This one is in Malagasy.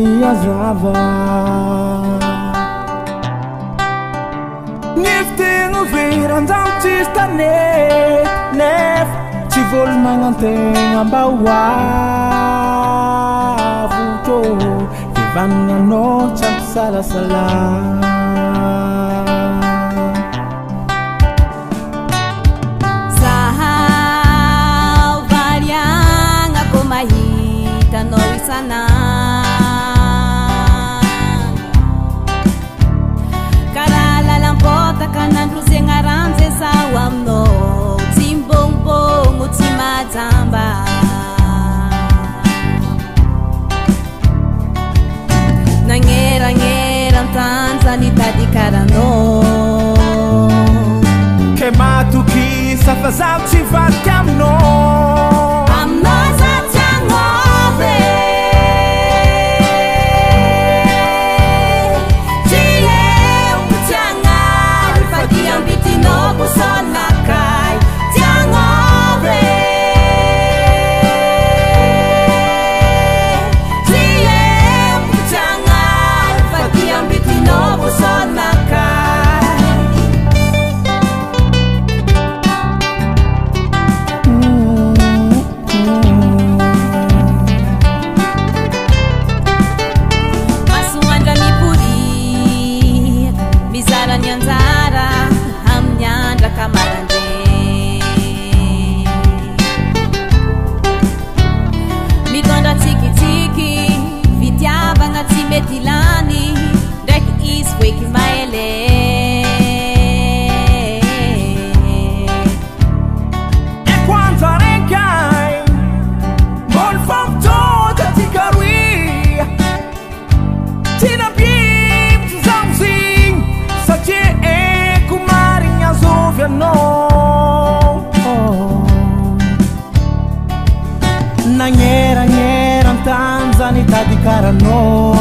azava Nifting viran-drano tsisy tanety nefa tsy voly magnantegna mba hoavo tô devananao tsampy salasala Zaho variagna ko mahitanao Kanandro zegna ranjy zaho aminao tsy mbognobogno tsy majamba Nagnerangeran-tanja nitady karanao ke matokisa fa zaho tsy vadika aminao Aminao zaho tsy agnove Tilani ndraiky izy foiky maele E quanta renkay mbola fampitonta ty karoy tsy nampivotry zaho zigny satria eko marigny azovy anao Nagnerangeran-tanja nitady karanao